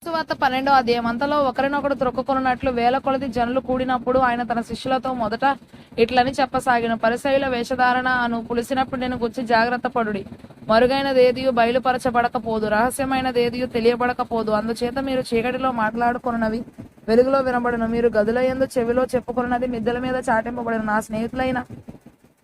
సువార్త 12వ అధ్యాయం. అంతలో ఒకరినొకడు త్రొక్కుకొనున్నట్లు వేల కొలది జనులు కూడినప్పుడు ఆయన తన శిష్యులతో మొదట ఇట్లని చెప్పసాగిన, పరిసయ్యుల వేషధారణ అను పులిసినప్పుడు నేను గుర్చి జాగ్రత్త పడుడి. మరుగైనదేదియు బయలుపరచబడకపోదు, రహస్యమైనదేదియు తెలియబడకపోదు. అందుచేత మీరు చీకటిలో మాట్లాడుకొనున్నవి వెలుగులో వినబడును, మీరు గదుల యందు చెవిలో చెప్పుకొనున్నది మిద్దెల మీద చాటింపబడును. నా స్నేహితులైన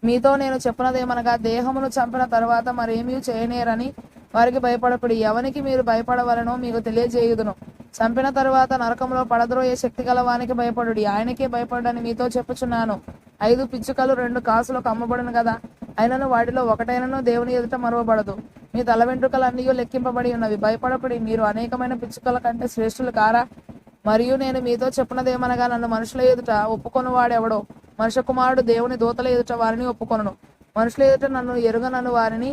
మీతో నేను చెప్పునదేమనగా, దేహమును చంపిన తరువాత మరేమీ చేయనేరని వారికి భయపడకుడి. ఎవనికి మీరు భయపడవలనో మీకు తెలియజేయుదును. చంపిన తరువాత నరకంలో పడద్రోయే శక్తి గల వానికి భయపడుడి. ఆయనకే భయపడని మీతో చెప్పుచున్నాను. 5 పిచ్చుకలు 2 కాసులకు అమ్మబడును కదా, అయినను వాటిలో ఒకటైనను దేవుని ఎదుట మరువబడదు. మీ తల వెంట్రుకలన్నీ లెక్కింపబడి ఉన్నవి. భయపడకుడి, మీరు అనేకమైన పిచ్చుకల కంటే శ్రేష్ఠులు కారా? మరియు నేను మీతో చెప్పునదేమనగా, నన్ను మనుషుల ఎదుట ఒప్పుకొని వాడెవడో మనుష్య కుమారుడు దేవుని దూతల ఎదుట వారిని ఒప్పుకొనును. మనుషుల ఎదుట నన్ను ఎరుగనను వారిని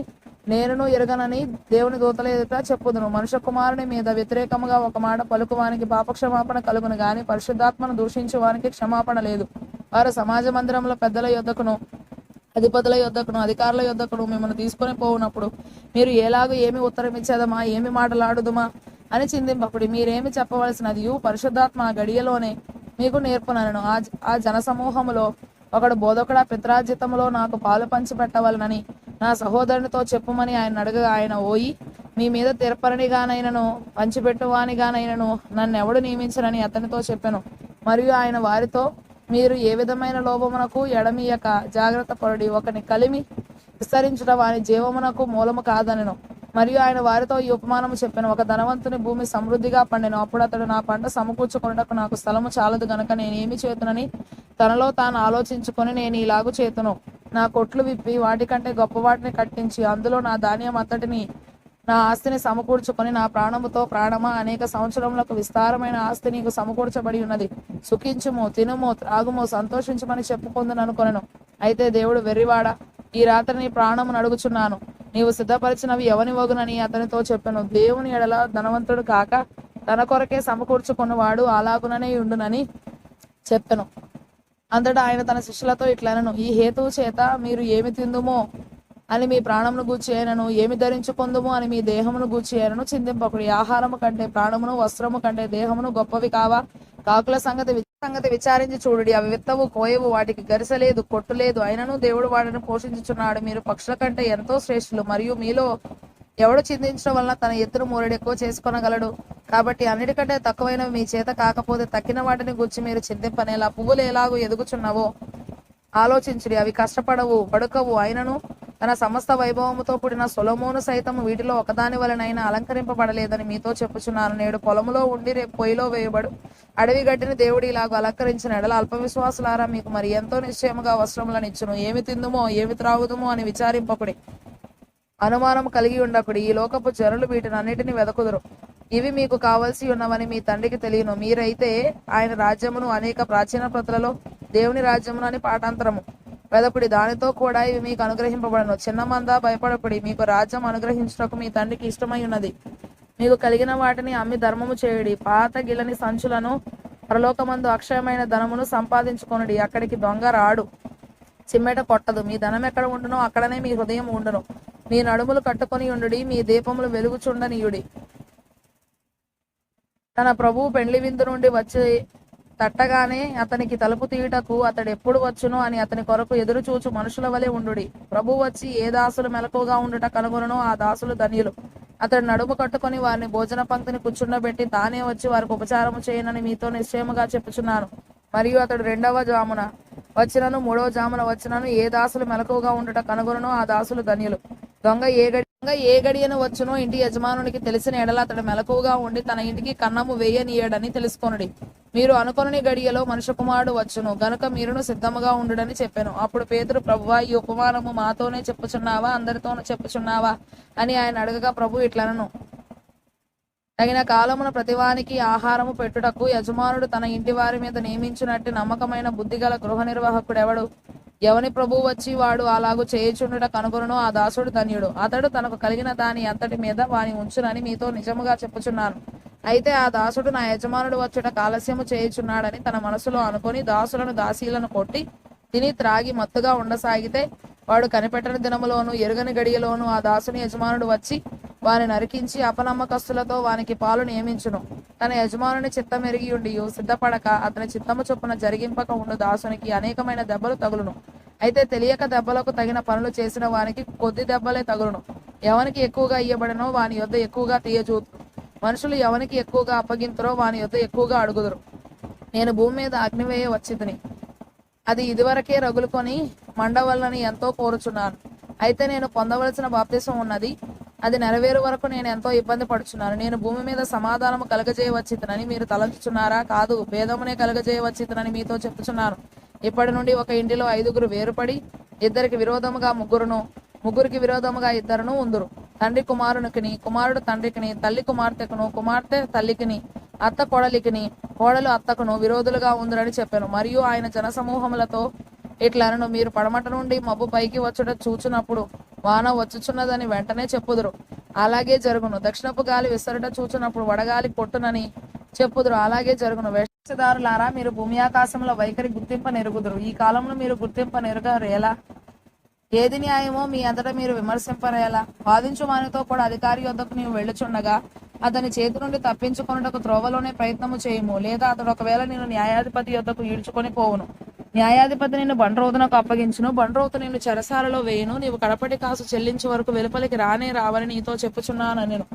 నేనును ఎరుగనని దేవుని దూతల ఎదుట చెప్పుదును. మనుష్య కుమారుని మీద వ్యతిరేకముగా ఒక మాట పలుకువానికి పాపక్షమాపణ కలుగును గాని పరిశుద్ధాత్మను దూషించు వానికి క్షమాపణ లేదు. వారు సమాజ మందిరంలో పెద్దల యొద్దకును అధిపతుల యొద్దకును అధికారుల యొద్దకును మిమ్మల్ని తీసుకొని పోవునప్పుడు మీరు ఎలాగూ ఏమి ఉత్తరం ఇచ్చేదమా, ఏమి మాటలాడుదుమా అని చింతింపకుడి. మీరేమి చెప్పవలసినది పరిశుద్ధాత్మ గడియలోనే మీకు నేర్పునను. ఆ జనసమూహములో ఒకడు బోధకుడా, పిత్రార్జితములో నాకు పాలు పంచి పెట్టవలనని నా సహోదరునితో చెప్పుమని ఆయన అడగగా, ఆయన ఓయి, మీ మీద తిరపరనిగానైనను పంచిపెట్టువానిగానైనను నన్నెవడు నియమించరని అతనితో చెప్పెను. మరియు ఆయన వారితో, మీరు ఏ విధమైన లోభమునకు ఎడమియక జాగ్రత్త పడుడి. ఒకని కలిమి విస్తరించుట వాని జీవమునకు మూలము కాదనెను. మరియు ఆయన వారితో ఈ ఉపమానము చెప్పెను. ఒక ధనవంతుని భూమి సమృద్ధిగా పండెను. అప్పుడు అతడు, నా పంట సమకూర్చుకొనుటకు నాకు స్థలము చాలదు గనుక నేనేమి చేతునని తనలో తాను ఆలోచించుకొని, నేను ఇలాగు చేతును, నా కొట్లు విప్పి వాటికంటే గొప్ప వాటిని కట్టించి అందులో నా ధాన్యం అంతటిని నా ఆస్తిని సమకూర్చుకొని, నా ప్రాణముతో ప్రాణమా, అనేక సంవత్సరములకు విస్తారమైన ఆస్తి నీకు సమకూర్చబడి ఉన్నది. సుఖించుము, తినుము, త్రాగుము, సంతోషించమని చెప్పుకొందుననుకొనెను. అయితే దేవుడు, వెర్రివాడా, ఈ రాత్రి నీ ప్రాణమును అడుగుచున్నాను, నీవు సిద్ధపరిచినవి ఎవని వగునని అతనితో చెప్పెను. దేవుని ఎడల ధనవంతుడు కాక తన కొరకే సమకూర్చుకున్నవాడు అలాగుననే ఉండునని చెప్పెను. అంతటా ఆయన తన శిష్యులతో ఇట్లనెను, ఈ హేతువు చేత మీరు ఏమి తిందుమో అని మీ ప్రాణమును గూర్చి అయినను, ఏమి ధరించుకొందుము అని మీ దేహమును గూర్చి అయినను చింతింపకుడి. ఆహారము కంటే ప్రాణమును, వస్త్రము కంటే దేహమును గొప్పవి కావా? కాకుల సంగతి విచారించి చూడుడి, అవి విత్తవు, కోయవు, వాటికి గరిసెలేదు, కొట్టులేదు, అయినను దేవుడు వాటిని పోషించుచున్నాడు. మీరు పక్షుల కంటే ఎంతో శ్రేష్ఠులు. మరియు మీలో ఎవడు చింతించడం వలన తన ఎత్తును మూరెడు ఎక్కువ చేసుకొనగలడు? కాబట్టి అన్నిటికంటే తక్కువైనవి మీ చేత కాకపోతే తక్కిన వాటిని గుర్చి మీరు చింతింపనేలా. పువ్వులు ఎలాగూ ఎదుగుచున్నవో ఆలోచించుడి, అవి కష్టపడవు, పడుకవు, అయినను తన సమస్త వైభవముతో కూడిన సొలొమోను సైతం వీటిలో ఒకదాని వలనైనా అలంకరింపబడలేదని మీతో చెప్పుచున్నాను. నేడు పొలములో ఉండి రేపు పొయ్యిలో వేయబడు అడవి గడ్డిని దేవుడు ఇలాగ అలంకరించిన ఎడల అల్పవిశ్వాసులారా, మీకు మరి ఎంతో నిశ్చయముగా వస్త్రములను ఇచ్చును. ఏమి తిందుమో, ఏమి త్రాగుదుమో అని విచారింపకుడి, అనుమానం కలిగి ఉండకుడి. ఈ లోకపు జనులు వీటిని అన్నిటిని వెదకుదురు. ఇవి మీకు కావలసి ఉన్నవని మీ తండ్రికి తెలియను. మీరైతే ఆయన రాజ్యమును అనేక ప్రాచీన ప్రతులలో దేవుని రాజ్యమును అని పాఠాంతరము వెదకుడి, దానితో కూడా ఇవి మీకు అనుగ్రహింపబడను. చిన్న మంద, భయపడకుడి, మీకు రాజ్యం అనుగ్రహించుటకు మీ తండ్రికి ఇష్టమై ఉన్నది. మీకు కలిగిన వాటిని అమ్మి ధర్మము చేయుడి. పాత గిలని సంచులను, పరలోకమందు అక్షయమైన ధనమును సంపాదించుకొనుడి. అక్కడికి దొంగ రాడు, చిమ్మెట కొట్టదు. మీ ధనం ఎక్కడ ఉండునో అక్కడనే మీ హృదయం ఉండును. మీ నడుములు కట్టుకొని ఉండుడి, మీ దీపములు వెలుగుచుండనీయుడి. తన ప్రభువు పెండ్లి విందు నుండి వచ్చి తట్టగానే అతనికి తలుపు తీయుటకు అతడు ఎప్పుడు వచ్చునో అని అతని కొరకు ఎదురు చూచు మనుషుల వలె ఉండుడి. ప్రభు వచ్చి ఏ దాసులు మెలకుగా ఉండుట కనుగొననో ఆ దాసులు ధన్యులు. అతడు నడుము కట్టుకొని వారిని భోజన పంక్తిని కూర్చుండబెట్టి తానే వచ్చి వారికి ఉపచారము చేయనని మీతో నిశ్చయముగా చెప్పుచున్నాను. మరియు అతడు 2వ జామున వచ్చినను 3వ జామున వచ్చినను ఏ దాసులు మెలకుగా ఉండుట కనుగొననో ఆ దాసులు ధన్యులు. దొంగ ఏ గడియను వచ్చునో ఇంటి యజమానునికి తెలిసిన ఎడల అతడు మెలకుగా ఉండి తన ఇంటికి కన్నము వేయనీయడని తెలుసుకొనుడి. మీరు అనుకొనని గడియలో మనుష్య కుమారుడు వచ్చును గనుక మీరును సిద్ధముగా ఉండుడని చెప్పాను. అప్పుడు పేతురు, ప్రభువా, ఈ ఉపమానము మాతోనే చెప్పుచున్నావా, అందరితోనూ చెప్పుచున్నావా అని ఆయన అడగగా, ప్రభు ఇట్లనను, తగిన కాలమున ప్రతివానికి ఆహారము పెట్టుటకు యజమానుడు తన ఇంటి వారి మీద నియమించినట్టు నమ్మకమైన బుద్ధిగల గృహ నిర్వాహకుడెవడు? ఎవని ప్రభువు వచ్చి వాడు అలాగూ చేయుచుండుట కనుగొననో ఆ దాసుడు ధన్యుడు. అతడు తనకు కలిగిన దాని అంతటి మీద వాని ఉంచునని మీతో నిజముగా చెప్పుచున్నాను. అయితే ఆ దాసుడు నా యజమానుడు వచ్చుట ఆలస్యము చేయుచున్నాడని తన మనసులో అనుకొని దాసులను దాసీలను కొట్టి తిని త్రాగి మత్తుగా ఉండసాగితే వాడు కనిపెట్టని దినములోను ఎరుగని గడియలోను ఆ దాసుని యజమానుడు వచ్చి వాని నరికించి అపనమ్మకస్తులతో వానికి పాలు నియమించును. తన యజమానుని చిత్తమెరిగి ఉండి సిద్ధపడక అతని చిత్తము చొప్పున జరిగింపక ఉండు దాసునికి అనేకమైన దెబ్బలు తగులును. అయితే తెలియక దెబ్బలకు తగిన పనులు చేసిన వానికి కొద్ది దెబ్బలే తగులును. ఎవనికి ఎక్కువగా ఇయ్యబడినో వాని యొద్ద ఎక్కువగా తీయజూతురు. మనుషులు ఎవనికి ఎక్కువగా అప్పగింతురో వాని యొద్ద ఎక్కువగా అడుగుదురు. నేను భూమి మీద అగ్నివేయ వచ్చితిని, అది ఇదివరకే రగులుకొని మండవల్లని ఎంతో కోరుచున్నాను. అయితే నేను పొందవలసిన బాప్తిసం ఉన్నది, అది నెరవేరు వరకు నేను ఎంతో ఇబ్బంది పడుచున్నాను. నేను భూమి మీద సమాధానము కలగజేయవచ్చితనని మీరు తలంచుచున్నారా? కాదు, భేదమునే కలగజేయవచ్చితనని మీతో చెప్పుచున్నాను. ఇప్పటి నుండి ఒక ఇంటిలో 5గురు వేరుపడి, ఇద్దరికి విరోధముగా ముగ్గురును, ముగ్గురికి విరోధముగా ఇద్దరును ఉందురు. తండ్రి కుమారునికిని, కుమారుడు తండ్రికిని, తల్లి కుమార్తెకును, కుమార్తె తల్లికిని, అత్త కోడలికిని, కోడలు అత్తకును విరోధులుగా ఉందరని చెప్పాను. మరియు ఆయన జనసమూహములతో ఇట్లనను, మీరు పడమట నుండి మబ్బు పైకి వచ్చుట చూచునప్పుడు వాన వచ్చుచున్నదని వెంటనే చెప్పుదురు, అలాగే జరుగును. దక్షిణపు గాలి విసరుట చూచునప్పుడు వడగాలి కొట్టునని చెప్పుదురు, అలాగే జరుగును. వేషధారులారా, మీరు భూమి ఆకాశముల వైఖరి గుర్తింప నెరుగుదురు. ఈ కాలంలో మీరు గుర్తింప నెరగరు ఎలా? ఏది న్యాయమో మీ అంతటా మీరు విమర్శింపరేలా? వాదించు వానితో కూడా అధికారి యొద్దకు నీవు వెళ్ళుచుండగా అతని చేతి నుండి తప్పించుకొనుటకు త్రోవలోనే ప్రయత్నము చేయము, లేదా అతడు ఒకవేళ నేను న్యాయాధిపతి యొద్దకు ఈడ్చుకొని పోవును. న్యాయాధిపతి నిన్ను బండ్రోతునకు అప్పగించును, బండ్రోతు నిన్ను చెరసాలలో వేయును. నీవు కడపటి కాసు చెల్లించే వరకు వెలుపలికి రానే రావని నీతో చెప్పుచున్నాను నేను.